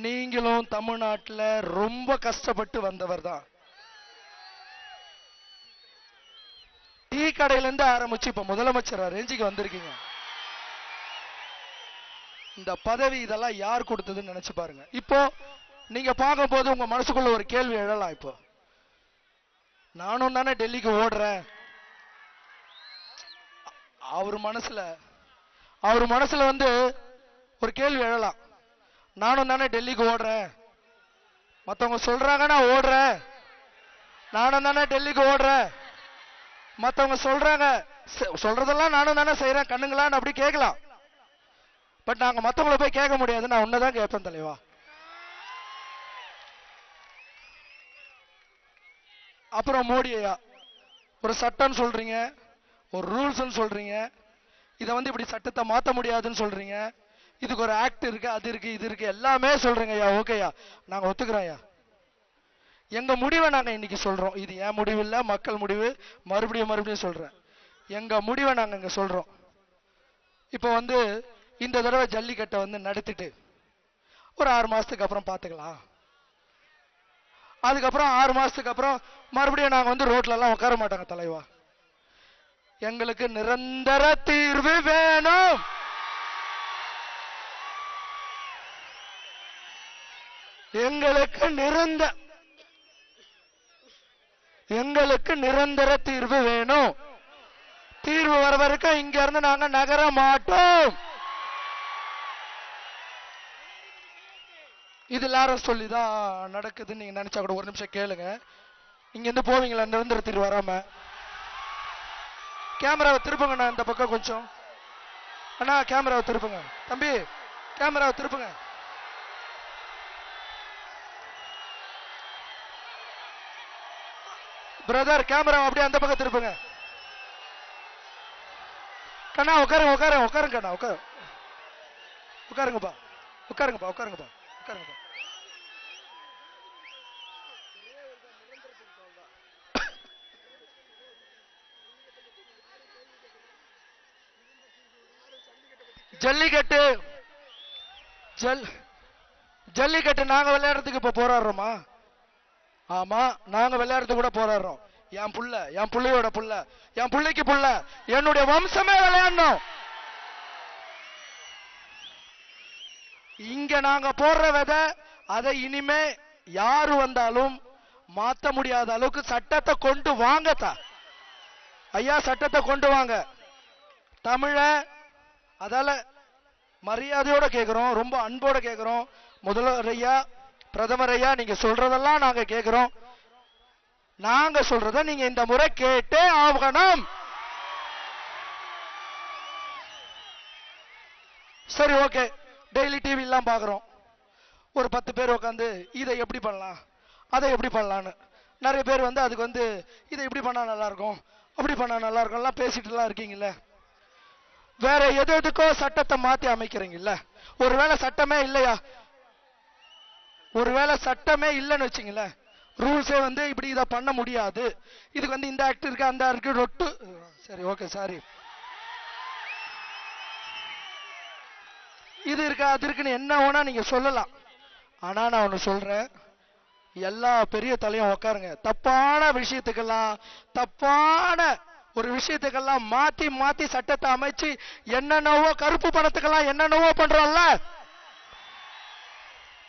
நீங்களும் தமிழ்நாட்டில் ரொம்ப கஷ்டப்பட்டு வந்தவர் தான். டீ கடையில இருந்து ஆரம்பிச்சு இப்ப முதலமைச்சர் ரேஞ்சுக்கு வந்திருக்கீங்க. இந்த பதவி இதெல்லாம் யார் கொடுத்ததுன்னு நினைச்சு பாருங்க. இப்போ நீங்க பார்க்கும் போது உங்க மனசுக்குள்ள ஒரு கேள்வி எழலாம். இப்போ நானும் தானே டெல்லிக்கு ஓடுறேன். அவர் மனசுல வந்து ஒரு கேள்வி எழலாம். நானும் தானே டெல்லிக்கு ஓடுறேன், மத்தவங்க சொல்றாங்க நான் ஓடுறேன். நானும் தானே டெல்லிக்கு ஓடுறேன், மத்தவங்க சொல்றாங்க, சொல்றதெல்லாம் நானும் தானே செய்யறேன் கண்ணுங்களான்னு அப்படி கேட்கலாம். பட் நாங்க மத்தவங்களை போய் கேட்க முடியாது. நான் உன்னதான் கேட்பேன் தலைவா. அப்புறம் மோடி ஐயா ஒரு சட்டம் சொல்றீங்க, ஒரு ரூல்ஸ் சொல்றீங்க, இதை வந்து இப்படி சட்டத்தை மாற்ற முடியாதுன்னு சொல்றீங்க, இதுக்கு ஒரு ஆக்ட் இருக்கு, அது இருக்கு, இது இருக்கு, எல்லாமே சொல்றீங்க ஐயா. ஓகேயா, நாங்க ஒத்துக்கிறோம் ஐயா. எங்க முடிவை நாங்க இன்னைக்கு சொல்றோம். இது என் முடிவு இல்ல, மக்கள் முடிவு. மறுபடியும் சொல்றேன், எங்க முடிவை நாங்க இங்க சொல்றோம். இப்போ வந்து இந்த தடவை ஜல்லிக்கட்டை வந்து நடத்திட்டு ஒரு 6 மாசத்துக்கு அப்புறம் பாத்துக்கலாம். அதுக்கப்புறம் 6 மாசத்துக்கு அப்புறம் மறுபடியும் நாங்க வந்து ரோட்ல எல்லாம் உட்கார மாட்டாங்க தலைவா. எங்களுக்கு நிரந்தர தீர்வு வேணும். எங்களுக்கு நிரந்தர தீர்வு வேணும். தீர்வு வர வரைக்கும் இங்க இருந்து நாங்க நகர மாட்டோம். இது எல்லாரும் சொல்லிதான் நடக்குதுன்னு நீங்க நினைச்சா கூட ஒரு நிமிஷம் கேளுங்க. இங்க இருந்து போவீங்களா நிரந்தர தீர்வு வராம? கேமராவை திருப்புங்கண்ணா இந்த பக்கம் கொஞ்சம். அண்ணா கேமராவை திருப்புங்க. தம்பி கேமராவை திருப்புங்க. பிரதர் கேமரா அப்படியே அந்த பக்கம் திருப்புங்க. கண்ணா உட்காருங்க கண்ணா, உட்காருங்கப்பா. ஜல்லிக்கட்டு நாங்க விளையாடுறதுக்கு இப்ப போராடுறோமா? ஆமா, நாங்க விளையாடுறதுக்கு கூட போராடுறோம். என் புள்ளையோட புள்ள, என் புள்ளைக்கு புள்ள, என்னுடைய வம்சமே விளையாடணும். இங்க நாங்க போடுற விதை அதை இனிமே யாரு வந்தாலும் மாத்த முடியாத அளவுக்கு சட்டத்தை கொண்டு வாங்கத்தா ஐயா. சட்டத்தை கொண்டு வாங்க. தமிழ அதால மரியாதையோட கேட்கிறோம், ரொம்ப அன்போட கேட்கிறோம். முதல்வர் ஐயா, பிரதமர் ஐயா, நீங்க சொல்றதெல்லாம் நாங்க கேட்கிறோம். நாங்க சொல்றத நீங்க இந்த முறை கேட்டே ஆகணும். சரி, ஓகே. டெய்லி டிவி எல்லாம் பாக்குறோம். ஒரு 10 பேர் உட்காந்து இதை எப்படி பண்ணலாம், அதை எப்படி பண்ணலான்னு நிறைய பேர் வந்து அதுக்கு வந்து இதை இப்படி பண்ணா நல்லா இருக்கும், அப்படி பண்ணா நல்லா இருக்கும் எல்லாம் பேசிட்டு எல்லாம் இருக்கீங்கல்ல. வேற எதுக்கோ சட்டத்தை மாத்தி அமைக்கிறீங்கல்ல. ஒருவேளை சட்டமே இல்லையா, ஒருவேளை சட்டமே இல்லைன்னு வச்சுங்களேன், ரூல்ஸே வந்து இப்படி இதை பண்ண முடியாது, இதுக்கு வந்து இந்த ஆக்ட் இருக்கு, அந்த இருக்கு, ரொட்டு. சரி, ஓகே, சாரி, இது இருக்கா அது இருக்குன்னு என்ன வேணா நீங்க சொல்லலாம். ஆனா நான் ஒண்ணு சொல்றேன், எல்லா பெரிய தலையும் உட்காருங்க. தப்பான விஷயத்துக்கெல்லாம், தப்பான ஒரு விஷயத்துக்கெல்லாம் மாத்தி மாத்தி சட்டத்தை அமைச்சு என்னென்னவோ கருப்பு பணத்துக்கெல்லாம் என்னென்னவோ பண்றோம்ல.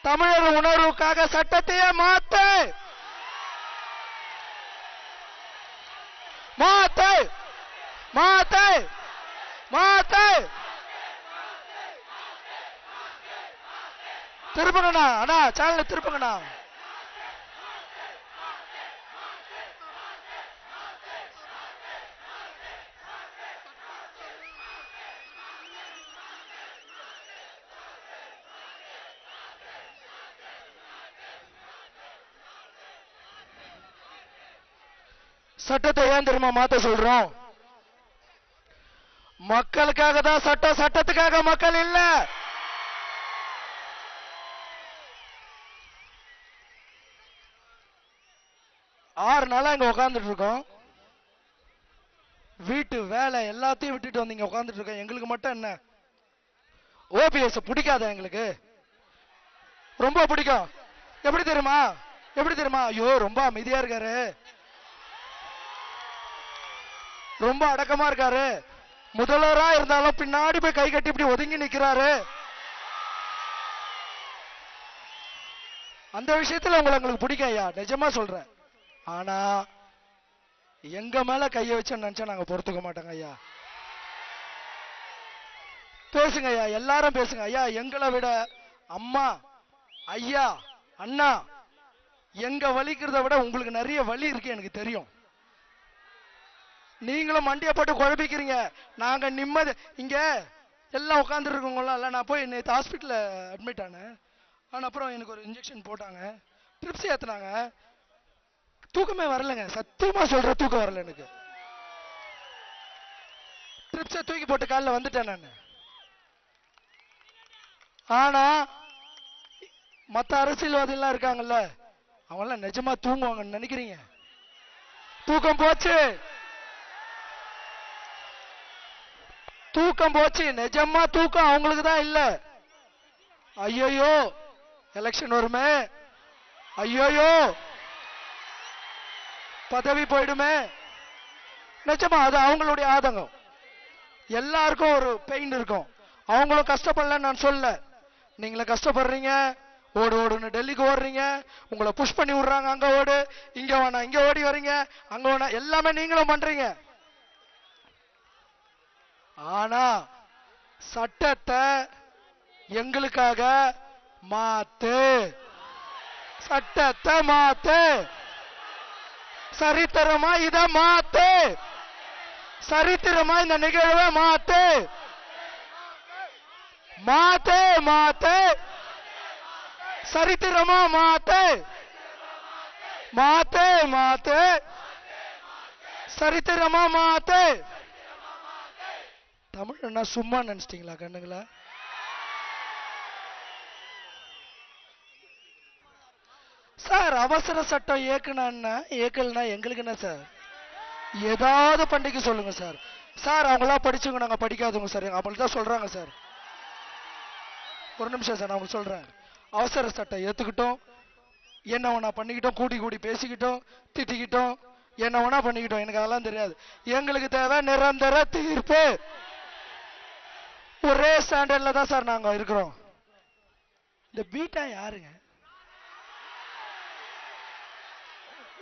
தமிழர் உணர்வுக்காக சட்டத்தையே மாத்து மாத்து மாத்து மாத்து. திருப்புங்கண்ணா, அண்ணா சேனல திருப்புங்கண்ணா. சட்டத்தை ஏன் தெரியுமா மாத்த சொல்றோம்? மக்களுக்காக தான் சட்டம், சட்டத்துக்காக மக்கள் இல்ல. ஆறு நாளா இங்க உட்கார்ந்துட்டு இருக்கோம். வீட்டு வேலை எல்லாத்தையும் விட்டுட்டு வந்து இங்க உட்கார்ந்துட்டு இருக்கோம். எங்களுக்கு மட்டும் என்ன, ஓபிஎஸ் பிடிக்காத? எங்களுக்கு ரொம்ப பிடிக்கும். எப்படி தெரியுமா? எப்படி தெரியுமா? ஐயோ ரொம்ப அமைதியா இருக்காரு, ரொம்ப அடக்கமா இருக்காரு, முதல்வரா இருந்தாலும் பின்னாடி போய் கை கட்டி இப்படி ஒதுங்கி நிக்கிறாரு. அந்த விஷயத்துல உங்களுக்கு பிடிக்கும் ஐயா, நிஜமா சொல்றேன். ஆனா எங்க மேல கைய வச்சு நினைச்சா நாங்க பொறுத்துக்க மாட்டோங்க ஐயா. பேசுங்க ஐயா, எல்லாரும் பேசுங்க ஐயா. எங்களை விட அம்மா, ஐயா, அண்ணா, எங்க வலிக்கிறத விட உங்களுக்கு நிறைய வலி இருக்கு எனக்கு தெரியும். நீங்களும் மண்டிய போட்டு குழப்பிக்கிறீங்க. நாங்க நிம்மதி இங்க எல்லாம் உட்கார்ந்து இருக்கவங்களாம் இல்ல. நான் போய் நேற்று ஹாஸ்பிட்டல்ல அட்மிட் ஆனேன். ஆனா அப்புறம் எனக்கு ஒரு இன்ஜெக்ஷன் போட்டாங்க, ட்ரிப்ஸ் ஏத்துனாங்க. தூக்கமே வரலங்க, சத்தியமா சொல்ற தூக்கம் வரல எனக்கு. ட்ரிப்ஸை தூக்கி போட்டு காலில் வந்துட்டேன் நான். ஆனா மற்ற அரசியல்வாதி எல்லாம் இருக்காங்கல்ல, அவங்க எல்லாம் நிஜமா தூங்குவாங்கன்னு நினைக்கிறீங்க? தூக்கம் போச்சு, தூக்கம் போச்சு, நிஜமா தூக்கம் அவங்களுக்கு தான் இல்ல. ஐயோ எலெக்ஷன் வருமே, ஐயோ பதவி போயிடுமே, நிஜமா அது அவங்களுடைய ஆதங்கம். எல்லாருக்கும் ஒரு பெயின் இருக்கும், அவங்களும் கஷ்டப்படல நான் சொல்ல. நீங்களும் கஷ்டப்படுறீங்க, ஓடு ஓடுன்னு டெல்லிக்கு ஓடுறீங்க, உங்களை புஷ் பண்ணி விடுறாங்க, அங்க ஓடு, இங்க வேணா, இங்க ஓடி வரீங்க, அங்க வேணா, எல்லாமே நீங்களும் பண்றீங்க. ஆனா சட்டத்தை எங்களுக்காக மாத்து, சட்டத்தை மாத்து, சரித்திரமா இத மாத்து, சரித்திரமா இந்த நிகழ்வை மாத்து, மாத்து மாத்து, சரித்திரமா மாத்து, மாத்து மாத்து, சரித்திரமா மாத்து. தமிழ்னா சும்மா நினைச்சிட்டீங்களா கண்ணுங்களா? சார் அவசர சட்டம் ஏக்கல்னா எங்களுக்கு என்ன சார்? ஏதாவது பண்டிகை சொல்லுங்க சார். சார் அவங்களா படிச்சவங்க, நாங்க படிக்காதவங்க சார், அவங்களுக்கு தான் சொல்றாங்க சார். ஒரு நிமிஷம் சார், நான் உங்களுக்கு சொல்றேன். அவசர சட்டம் ஏத்துக்கிட்டோம், என்ன வேணா பண்ணிக்கிட்டோம், கூடி கூடி பேசிக்கிட்டோம், திட்டிக்கிட்டோம், என்ன வேணா பண்ணிக்கிட்டோம், எனக்கு அதெல்லாம் தெரியாது. எங்களுக்கு தேவை நிரந்தர தீர்ப்பு. ஒரே ஸ்டாண்டர்ட்ல தான் சார் நாங்க இருக்கிறோம். இந்த பீட்டா யாருங்க?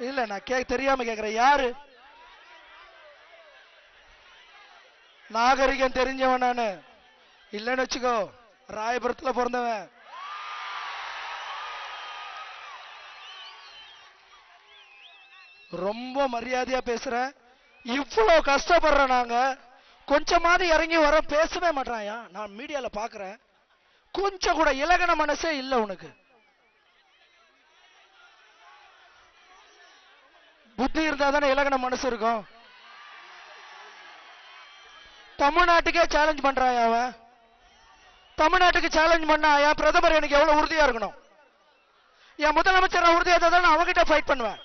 இல்ல நான் தெரியாம கேக்குறேன், யாரு? நாகரிகம் தெரிஞ்சவன் நானு இல்லன்னு வச்சுக்கோ, ராயபுரத்துல பிறந்தவன். ரொம்ப மரியாதையா பேசுறேன். இவ்வளவு கஷ்டப்படுற நாங்க கொஞ்சமாவது இறங்கி வர பேசவே மாட்டாயா? நான் மீடியால பாக்குறேன், கொஞ்சம் கூட இலகன மனசே இல்ல உனக்கு. புத்தி இருந்தா தானே இலகன மனசு இருக்கும். தமிழ்நாட்டுக்கே சேலஞ்ச் பண்றாயா அவன்? தமிழ்நாட்டுக்கு சேலஞ்ச் பண்ணா என் பிரதமர் எனக்கு எவ்வளவு உறுதியா இருக்கணும்? என் முதலமைச்சர் உறுதியா தான் அவகிட்ட ஃபைட் பண்ணுவேன்.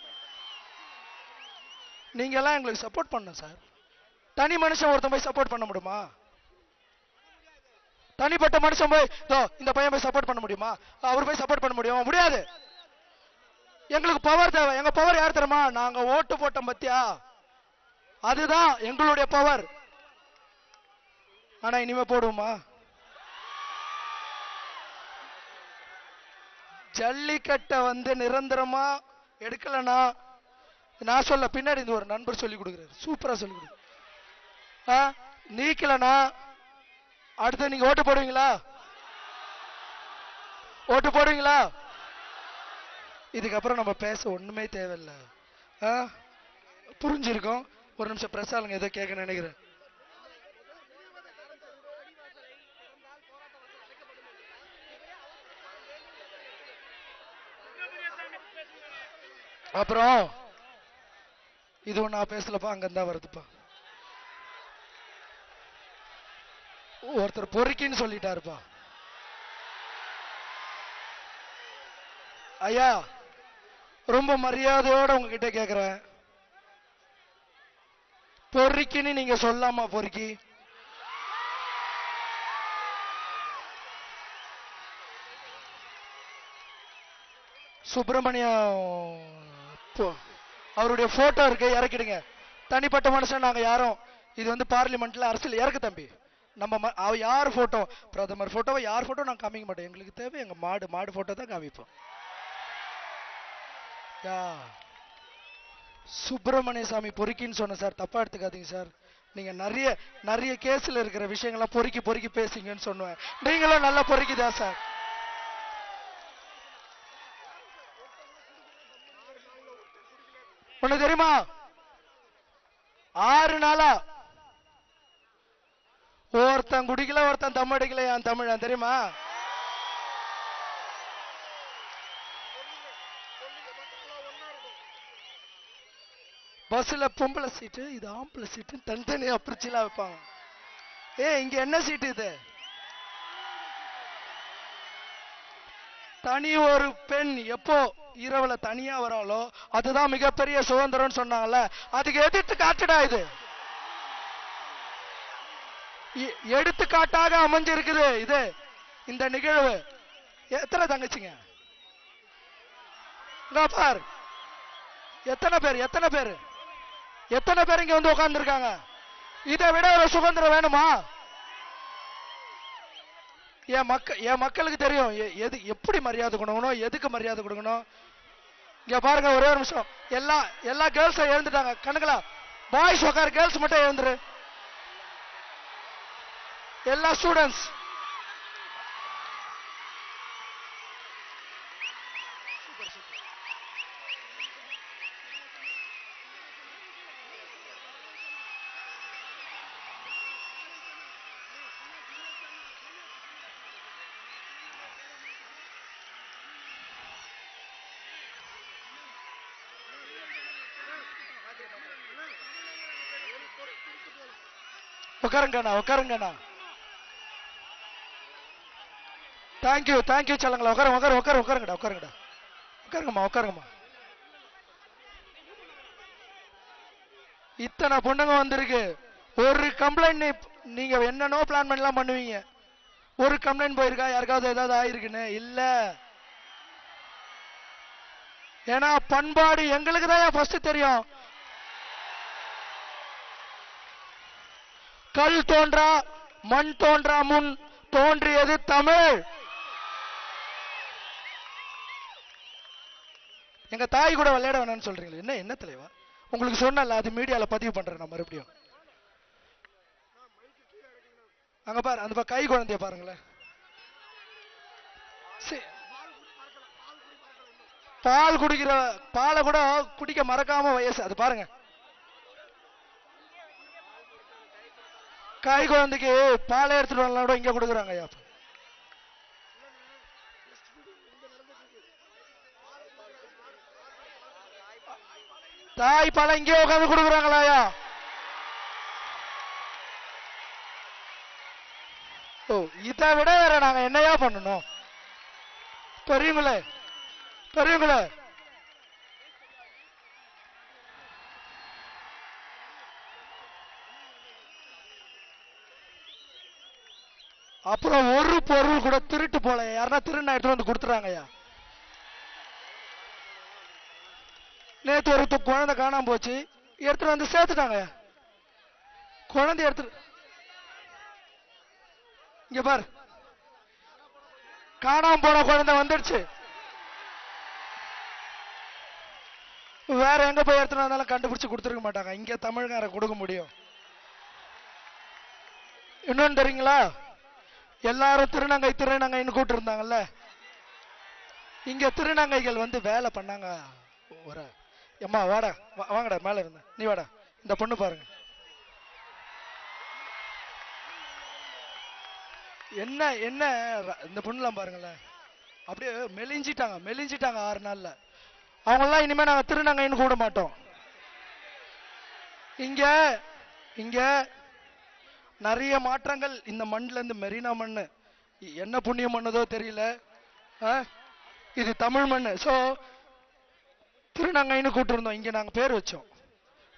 நீங்க எல்லாம் எங்களுக்கு சப்போர்ட் பண்ணணும் சார். தனி மனுஷன் ஒருத்தன் போய் சப்போர்ட் பண்ண முடியுமா? தனிப்பட்ட மனுஷன் போய் இந்த பையன் போய் சப்போர்ட் பண்ண முடியுமா? அவர் போய் சப்போர்ட் பண்ண முடியுமா? முடியாது. எங்களுக்கு பவர் தேவை. எங்க பவர் யார் தெரியுமா? நாங்க ஓட்டு போட்டோம் பத்தியா, அதுதான் எங்களுடைய பவர். ஆனா இனிமே போடுவோமா? ஜல்லிக்கட்டை நிரந்தரமா எடுக்கலனா, நான் சொல்ல பின்னாடி இந்த ஒரு நண்பர் சொல்லி கொடுக்குறாரு, சூப்பரா சொல்லி கொடுக்குறாரு. நீக்கலனா அடுத்து நீங்க ஓட்டு போடுவீங்களா? ஓட்டு போடுவீங்களா? இதுக்கப்புறம் நம்ம பேச ஒண்ணுமே தேவையில்லை. புரிஞ்சிருக்கும். ஒரு நிமிஷம் பிரசாலுங்க ஏதோ கேட்க நினைக்கிறேன். அப்புறம் இது நான் பேசலப்பா, அங்கதான் வருதுப்பா. ஒருத்தர் பொறுக்கின்னு சொல்லிட்டாருப்பா. ஐயா ரொம்ப மரியாதையோட உங்ககிட்ட கேக்குறேன், பொறுக்கின்னு நீங்க சொல்லாமா? பொறுக்கி சுப்பிரமணியம் அவருடைய போட்டோ இருக்கு, இறக்கிடுங்க. தனிப்பட்ட மனுஷன் நாங்க யாரும் இது வந்து பார்லிமெண்ட்ல அரசியல் இறக்கு தம்பி. நம்ம யார் போட்டோ, பிரதமர் போட்டோவை யார் போட்டோ நாங்க காமிக்க மாட்டோம். எங்களுக்கு தேவை எங்க மாடு போட்டோ தான் காமிப்போம். சுப்பிரமணிய சாமி பொறுக்கின்னு சொன்ன சார், தப்பா எடுத்துக்காதீங்க சார். நீங்க நிறைய கேஸ்ல இருக்கிற விஷயங்கள்லாம் பொறுக்கி பேசிங்கன்னு சொன்னேன். நீங்களும் நல்லா பொறுக்கிதான் சார். ஒண்ணு தெரியுமா, 6 நாளா ஒருத்தன் குடிக்கல, ஒருத்தன் தம் அடிக்கல. என் தமிழன் தெரியுமா? பஸ்ல பொம்பளை சீட்டு, இது ஆம்பளை சீட்டு, தனித்தனியா பிரிச்சுலாம் வைப்பாங்க. இங்க என்ன சீட்டு இது? தனி ஒரு பெண் எப்போ இரவுல தனியா வராளோ அதுதான் மிகப்பெரிய சுதந்திரம் சொன்னாங்கல்ல, அதுக்கு எதிர்த்து காட்டுடா. இது எடுத்துக்காட்டாக அமைஞ்சிருக்குது. இது இந்த நிகழ்வு. எத்தனை தங்கச்சிங்க பார், எத்தனை பேர் இங்க வந்து உட்கார்ந்து இருக்காங்க. இதை விட ஒரு சுதந்திரம் வேணுமா? என் மக்களுக்கு தெரியும் எது எப்படி மரியாதை கொடுக்கணும், எதுக்கு மரியாதை கொடுக்கணும். இங்க பாருங்க, ஒரே ஒரு நிமிஷம். எல்லா கேர்ள்ஸும் எழுந்துட்டாங்க. கணக்குலா பாய்ஸ் உட்காரு, கேர்ள்ஸ் மட்டும் எழுந்துரு. எல்லா ஸ்டூடெண்ட்ஸ் உட்காருங்கண்ணா. தேங்க்யூ சொல்லுங்களா. உட்காருங்கம்மா. இத்தனை பொண்ணுங்க வந்திருக்கு. ஒரு கம்ப்ளைண்ட் நீங்க என்னன்னோ பிளான் பண்ணலாம் பண்ணுவீங்க. ஒரு கம்ப்ளைண்ட் போயிருக்கா யாருக்காவது ஏதாவது ஆயிருக்குன்னு? இல்ல. ஏன்னா பண்பாடு எங்களுக்கு தான் ஃபர்ஸ்ட் தெரியும். கல் தோன்றா மண் தோன்றா முன் தோன்றியது தமிழ். எங்க தாய் கூட விளையாட வேணாம்னு சொல்றீங்களே, என்ன தலைவா? உங்களுக்கு சொன்னல, அது மீடியால பதிவு பண்றேன் நான் மறுபடியும். அங்க பாரு, அந்த கை குழந்தைய பாருங்களேன். பால் குடிக்கிற பாலை கூட குடிக்க மறக்காம வயசு அது பாருங்க. கை குழந்தைக்கு பாலை எடுத்துட்டு வரலாம் இங்க கொடுக்குறாங்க. ஐயா தாய் பாலை இங்கே உட்காந்து கொடுக்குறாங்களா? இதை விட வேற நாங்க என்னையா பண்ணணும்? தெரியுங்களே. அப்புறம் ஒரு பொருள் கூட திருட்டு போல, யாருன்னா திருநா எடுத்து வந்து கொடுத்துறாங்கய்யா. நேற்று ஒரு குழந்தை காணாம போச்சு, எடுத்துட்டு வந்து சேர்த்துட்டாங்க. குழந்தை எடுத்து இங்க பாரு, காணாம போன குழந்தை வந்துடுச்சு. வேற எங்க போய் எடுத்துட்டு வந்தாலும் கண்டுபிடிச்சு கொடுத்துருக்க மாட்டாங்க. இங்க தமிழ்கார கொடுக்க முடியும். இன்னொன்னு தெரியுங்களா, எல்லாரும் திருநங்கைன்னு கூட்டு இருந்தாங்கல்ல, இங்க திருநங்கைகள் வந்து வேலை பண்ணாங்க. ஒரு எம்மா வாடா, வாங்கடா மேல இருந்த, நீ வாடா. இந்த பொண்ணு பாருங்க, என்ன இந்த பொண்ணுலாம் பாருங்களேன், அப்படியே மெலிஞ்சிட்டாங்க 6 நாள்ல. அவங்கெல்லாம் இனிமே நாங்க திருநங்கைன்னு கூட மாட்டோம். இங்க நிறைய மாற்றங்கள். இந்த மண்ணுல இருந்து மெரினா மண்ணு என்ன புண்ணியம் மண்ணதோ தெரியல, இது தமிழ் மண்ணு. சோ திருநங்கைன்னு கூட்டு இருந்தோம், இங்க நாங்க பேர் வச்சோம்.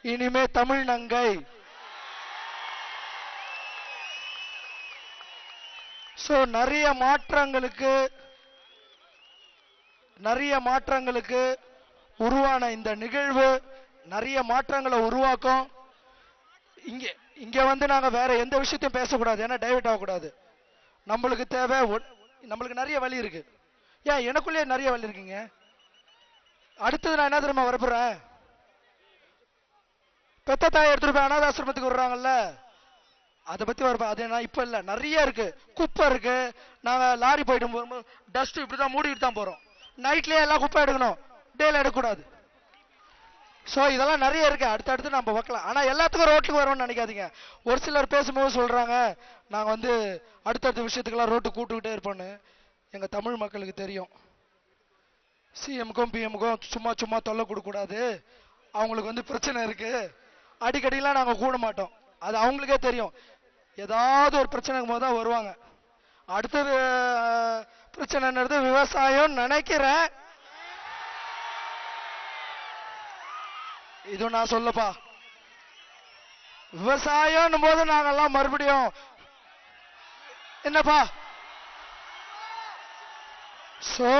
இனிமே தமிழ் நங்கை. சோ நிறைய மாற்றங்களுக்கு நிறைய மாற்றங்களுக்கு உருவான இந்த நிகழ்வு நிறைய மாற்றங்களை உருவாக்கும். இங்க இங்க வந்து நாங்க வேற எந்த விஷயத்தையும் பேசக்கூடாது, ஏன்னா டைவர்ட் ஆகக்கூடாது. நம்மளுக்கு தேவை, நம்மளுக்கு நிறைய வழி இருக்கு. ஏன் எனக்குள்ளேயே நிறைய வழி இருக்குங்க. அடுத்தது நான் என்ன தெரியுமா வரப்போறேன், பெத்த தாயை எடுத்துட்டு போய் அனாதாசிரமத்துக்கு விடுறாங்கல்ல, அதை பத்தி வரப்ப. அது நான் இப்ப இல்ல, நிறைய இருக்கு. குப்பை இருக்கு. நாங்க லாரி போயிட்டு போகும்போது டஸ்ட் இப்படிதான் மூடிட்டு தான் போறோம். நைட்லயே எல்லாம் குப்பை எடுக்கணும், டேல எடுக்கக்கூடாது. சோ இதெல்லாம் நிறைய இருக்கு, அடுத்தடுத்து நம்ம வைக்கலாம். ஆனா எல்லாத்துக்கும் ரோட்டுக்கு வரும்னு நினைக்காதீங்க. ஒரு சிலர் பேசும்போது சொல்றாங்க நாங்க வந்து அடுத்தடுத்த விஷயத்துக்கெல்லாம் ரோட்டு கூட்டுக்கிட்டே இருப்போம்னு. எங்க தமிழ் மக்களுக்கு தெரியும், சிஎம்க்கும் பிஎம்க்கும் சும்மா சும்மா தொல்லை கொடுக்க கூடாது, அவங்களுக்கு வந்து பிரச்சனை இருக்கு, அடிக்கடிலாம் நாங்க கூட மாட்டோம். அது அவங்களுக்கே தெரியும். ஏதாவது ஒரு பிரச்சனைக்கு போது தான் வருவாங்க. அடுத்தது பிரச்சனைன்றது விவசாயம் நினைக்கிறேன். இது நான் சொல்லப்பா, விவசாயம் போது நாங்கெல்லாம் மறுபடியும் என்னப்பா. சோ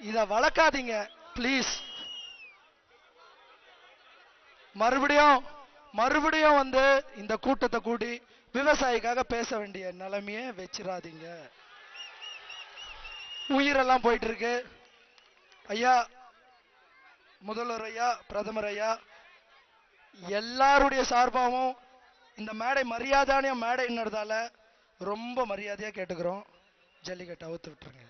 இத வளர்க்காதீங்க ப்ளீஸ். மறுபடியும் வந்து இந்த கூட்டத்தை கூடி விவசாயிக்காக பேச வேண்டிய நிலைமையே வச்சிடாதீங்க. உயிரெல்லாம் போயிட்டு இருக்கு. ஐயா முதல்வர் ஐயா, பிரதமர் ஐயா, எல்லாருடைய சார்பாகவும் இந்த மேடை மரியாதையான மேடைன்றதால ரொம்ப மரியாதையா கேட்டுக்கிறோம், ஜல்லிக்கட்டு அவுத்து விட்டுருங்க,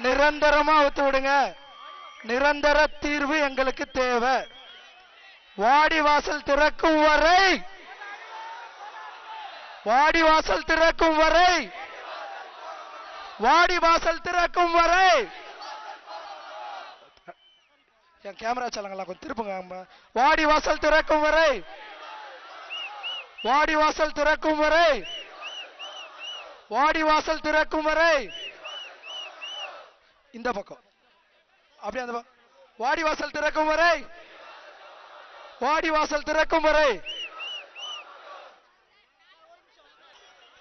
நிரந்தரமா அவுத்து விடுங்க. நிரந்தர தீர்வு எங்களுக்கு தேவை. வாடிவாசல் திறக்கும் வரை, வாடிவாசல் திறக்கும் வரை, வாடிவாசல் திறக்கும் வரை. என் கேமரா சாலங்கெல்லாம் கொஞ்சம் திருப்புங்க. வாடிவாசல் திறக்கும் வரை, வாடிவாசல் திறக்கும் வரை, வாடிவாசல் திறக்கும் வரை. இந்த பக்கம் அப்படியே அந்த வாடிவாசல் திறக்கும் வரை, வாடிவாசல் திறக்கும் வரை.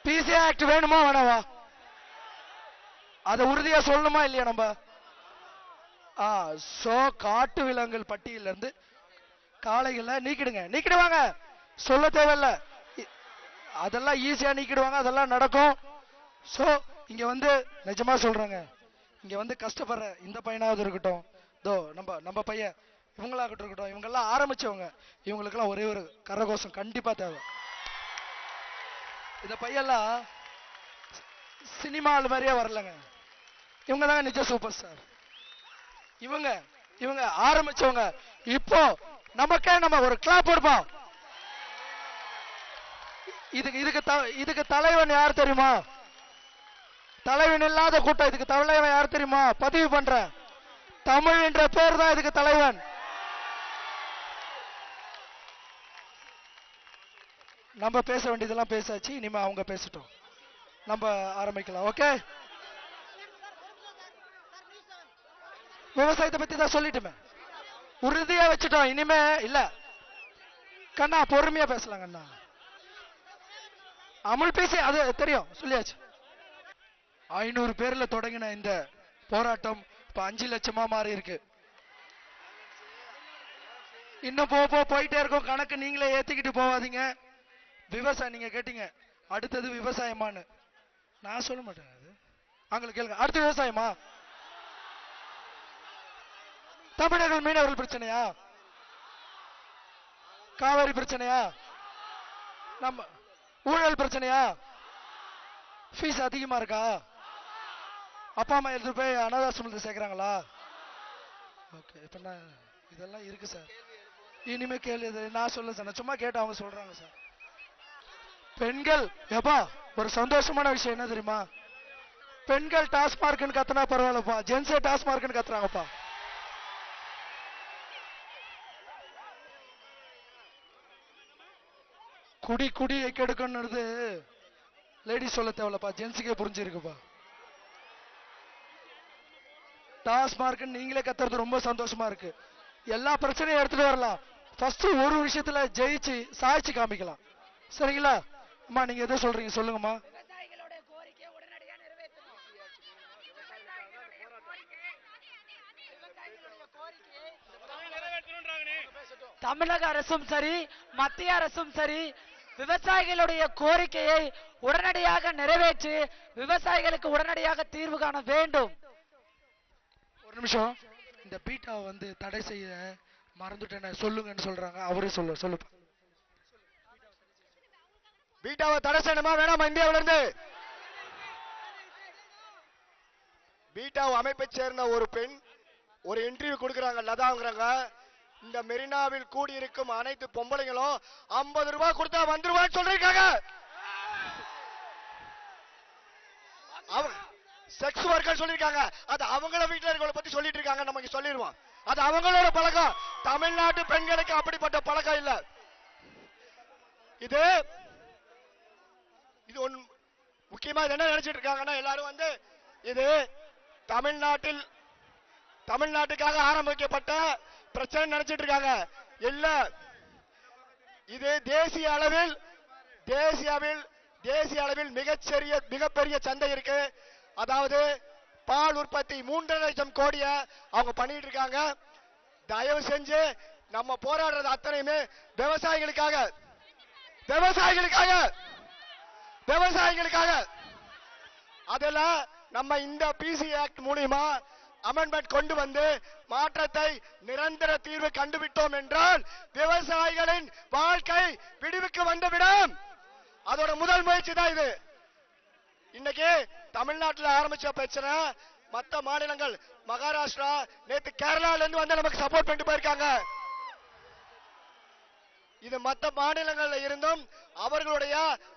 பிசி ஆக்ட் வேணுமா வேணாவா, அதை உறுதியா சொல்லணுமா இல்லையா நம்ம? சோ காட்டு விலங்குகள் பட்டியல இருந்து காளைகளை நீக்கிடுவாங்க, சொல்ல தேவையில்ல, அதெல்லாம் ஈஸியா நீக்கிடுவாங்க, அதெல்லாம் நடக்கும். சோ இங்க வந்து நிஜமா சொல்றாங்க, இங்க வந்து கஷ்டப்படுற இந்த பையனாவது இருக்கட்டும், தோ நம்ம பையன் இவங்களாகட்டும் இருக்கட்டும், இவங்கெல்லாம் ஆரம்பிச்சவங்க, இவங்களுக்கெல்லாம் ஒரே ஒரு கரகோஷம் கண்டிப்பா தேவை. இந்த பையெல்லாம் சினிமாவில் மாதிரியே வரலங்க, இவங்க தாங்க நிஜ சூப்பர் ஸ்டார். இவங்க ஆரம்பிச்சவங்க. இப்போ நமக்கே நம்ம ஒரு கிளாப் கொடுப்போம். இதுக்கு தலைவன் யார் தெரியுமா? தலைவன் இல்லாத கூட்டம். இதுக்கு தலைவன் யார் தெரியுமா? பதிவு பண்ற தமிழ் என்ற பேர் தான் இதுக்கு தலைவன். நம்ம பேச வேண்டியதெல்லாம் பேசாச்சு, இனிமே அவங்க பேசட்டும், நம்ம ஆரம்பிக்கலாம். ஓகே, விவசாயத்தை பத்தி தான் சொல்லிட்டுமே, உறுதியா வச்சுட்டோம். இனிமே இல்ல கண்ணா, பொறுமையா பேசலாம் கண்ணா. அமுல் பேசி அது தெரியும், சொல்லியாச்சு. 500 பேர்ல தொடங்கின இந்த போராட்டம் இப்ப 5 லட்சமா மாறி இருக்கு. இன்னும் போயிட்டே இருக்கும். கணக்கு நீங்களே ஏத்திக்கிட்டு போவாதீங்க. விவசாயம் நீங்க கேட்டீங்க, அடுத்தது விவசாயமானு. நான் சொல்ல மாட்டேன், அது அவங்களுக்கு கேளுங்க. அடுத்து விவசாயமா? தமிழர்கள் மீனவர்கள் பிரச்சனையா? காவிரி பிரச்சனையா? நம்ம ஊழல் பிரச்சனையா? ஃபீஸ் அதிகமா இருக்கா? அப்பா அம்மா எடுத்து போய் அனாதாசிரமத்தை சேர்க்கிறாங்களா? ஓகே, இப்ப நான் இதெல்லாம் இருக்கு சார். இனிமே கேள்வி நான் சொல்ல சார், நான் சும்மா கேட்டு அவங்க சொல்றாங்க சார். பெண்கள் எப்பா ஒரு சந்தோஷமான விஷயம் என்ன தெரியுமா? பெண்கள் டாஸ்மார்க்னு கத்துனா பரவாயில்லப்பா, ஜென்ஸே டாஸ்மார்க்னு கத்துறாங்கப்பா. குடி கெடுக்கணும்னு லேடிஸ் சொல்ல தேவையில்லப்பா, ஜென்ஸுக்கே புரிஞ்சிருக்குப்பா. டாஸ்மார்க் நீங்களே கத்துறது ரொம்ப சந்தோஷமா இருக்கு. எல்லா பிரச்சனையும் எடுத்துட்டு வரலாம். ஃபர்ஸ்ட் ஒரு விஷயத்துல ஜெயிச்சு சாய்ச்சி காமிக்கலாம். சரிங்களா? அம்மா நீங்க எதை சொல்றீங்க சொல்லுங்கம்மா. தமிழக அரசும் சரி மத்திய அரசும் சரி விவசாயிகளுடைய கோரிக்கையை உடனடியாக நிறைவேற்றி விவசாயிகளுக்கு உடனடியாக தீர்வு காண வேண்டும். ஒரு நிமிஷம், இந்த பீட்டாவை வந்து தடை செய்ய மறந்துட்டேன் சொல்லுங்கன்னு சொல்றாங்க. அவரே சொல்லு. பீட்டாவை தடை செய்யணுமா வேணாமா? இந்தியாவில இருந்து பீட்டாவை அமைப்பை சேர்ந்த ஒரு பெண் ஒரு இன்டர்வியூ கொடுக்கறாங்க. லதாங்கிறாங்க, இந்த மெரினாவில் கூடியிருக்கும் அனைத்து பொம்பளைங்களும் 50 ரூபாய் கொடுத்தா வந்துருவான்னு சொல்லிருக்காங்க. செக்ஸ் ஒர்க்கர் சொல்லிருக்காங்க. அது அவங்கள வீட்டுல இருக்கவங்கள பத்தி சொல்லிட்டு இருக்காங்க. நமக்கு சொல்லிடுவோம், அது அவங்களோட பழக்கம். தமிழ்நாட்டு பெண்களுக்கு அப்படிப்பட்ட பழக்கம் இல்ல. இது ஒன்னு முக்கியமா என்ன நினைச்சிட்டு இருக்காங்கன்னா, எல்லாரும் வந்து இது தமிழ்நாட்டுக்காக ஆரம்பிக்கப்பட்ட பிரச்சனை நினைச்சிட்டு இருக்காங்க. இல்ல, இது தேசிய அளவில் மிகப்பெரிய சந்தை இருக்கு. அதாவது பால் உற்பத்தி 3.5 லட்சம் கோடிய அவங்க பண்ணிட்டு இருக்காங்க. தயவு செஞ்சு நம்ம போராடுறது அத்தனையுமே விவசாயிகளுக்காக. அதுல நம்ம இந்த பிசி ஆக்ட் மூலமா அமெண்ட்மெண்ட் கொண்டு வந்து மாற்றத்தை நிரந்தர தீர்வு கண்டுவிட்டோம் என்றால் விவசாயிகளின் வாழ்க்கை விடிவுக்கு வந்துவிடும். அதோட முதல் முயற்சி தான் இது. இன்னைக்கு தமிழ்நாட்டில் ஆரம்பிச்ச பிரச்சனை மற்ற மாநிலங்கள், மகாராஷ்டிரா, நேற்று கேரளால இருந்து வந்து நமக்கு சப்போர்ட் பண்ணிட்டு போயிருக்காங்க. இது மற்ற மாநிலங்கள்ல இருந்தும் அவர்களுடைய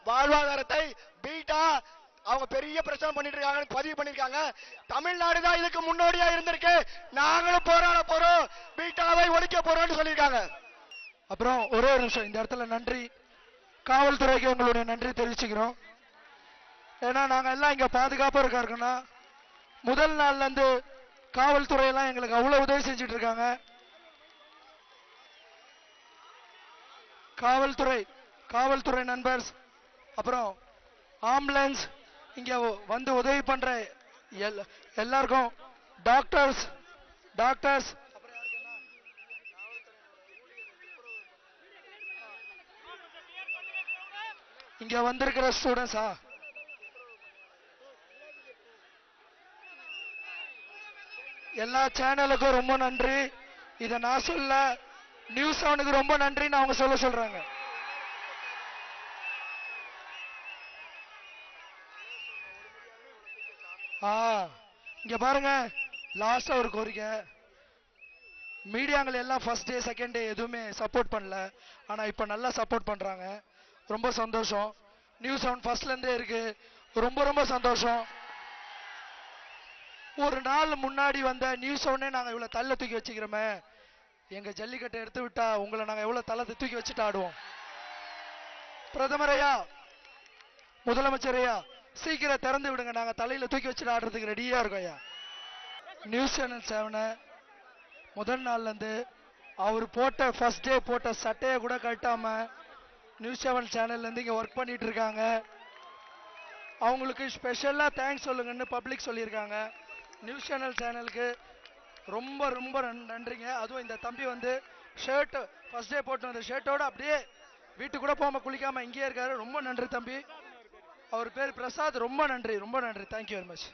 வாழ்வாதாரத்தை பீட்டா அவங்க பெரிய பிரச்சனை பண்ணிட்டு இருக்காங்கன்னு பதிவு பண்ணிருக்காங்க. தமிழ்நாடு தான் இதுக்கு முன்னோடியா இருந்திருக்கு. நாங்களும் போராட போறோம், பீட்டாவை ஒழிக்க போறோம்னு சொல்லியிருக்காங்க. அப்புறம் ஒரே ஒரு நிமிஷம், இந்த இடத்துல நன்றி, காவல்துறைக்கு உங்களுடைய நன்றி தெரிவிச்சுக்கிறோம். ஏன்னா நாங்க எல்லாம் இங்க பாதுகாப்பா இருக்கோம்னா முதல் நாள்ல இருந்து காவல்துறை எல்லாம் எங்களுக்கு அவ்வளவு உதவி செஞ்சுட்டு இருக்காங்க. காவல்துறை நண்பர்ஸ், அப்புறம் ஆம்புலன்ஸ் இங்க வந்து உதவி பண்ற எல்லாருக்கும், டாக்டர்ஸ் இங்க வந்திருக்கிற ஸ்டூடெண்ட்ஸா, எல்லா சேனலுக்கும் ரொம்ப நன்றி. இத நான் சொல்ல, நியூஸ் 7க்கு ரொம்ப நன்றின்னு அவங்க சொல்றாங்க. இங்க பாருங்க, லாஸ்டா ஒரு கோரிக்கை. மீடியாங்கள் எல்லாம் ஃபர்ஸ்ட் டே செகண்ட் டே எதுவுமே சப்போர்ட் பண்ணல, ஆனா இப்ப நல்லா சப்போர்ட் பண்றாங்க. ரொம்ப சந்தோஷம். நியூஸ் 7 ஃபர்ஸ்ட்ல இருந்தே இருக்கு. ரொம்ப சந்தோஷம். ஒரு நாள் முன்னாடி வந்த நியூஸ் 7 நாங்க இவ்வளவு தள்ள தூக்கி வச்சுக்கிறோமே, எங்க ஜல்லிக்கட்டை எடுத்து விட்டா உங்களை நாங்க எவ்வளவு தள்ள தூக்கி வச்சுட்டு ஆடுவோம். பிரதமர் ஐயா, முதலமைச்சர் ஐயா, சீக்கிரம் திறந்து விடுங்க, நாங்க தலையில தூக்கி வச்சுட்டு ஆடுறதுக்கு ரெடியா இருக்கோம் ஐயா. நியூஸ் சேனல் 7 முதல் நாள்ல இருந்து அவர் ஃபர்ஸ்ட் டே போட்ட சட்டையை கூட கட்டாம நியூஸ் 7 சேனல்ல இருந்து இங்க ஒர்க் பண்ணிட்டு இருக்காங்க. அவங்களுக்கு ஸ்பெஷலா தேங்க்ஸ் சொல்லுங்கன்னு பப்ளிக் சொல்லியிருக்காங்க. நியூஸ் சேனலுக்கு ரொம்ப நன்றிங்க. அதுவும் இந்த தம்பி வந்து ஷர்ட் ஃபர்ஸ்ட் டே போட்டு வந்த ஷர்ட்டோட அப்படியே வீட்டுக்கு கூட போகாம குளிக்காம இங்கேயே இருக்காரு. ரொம்ப நன்றி தம்பி. அவர் பேர் பிரசாத். ரொம்ப நன்றி. Thank you very much.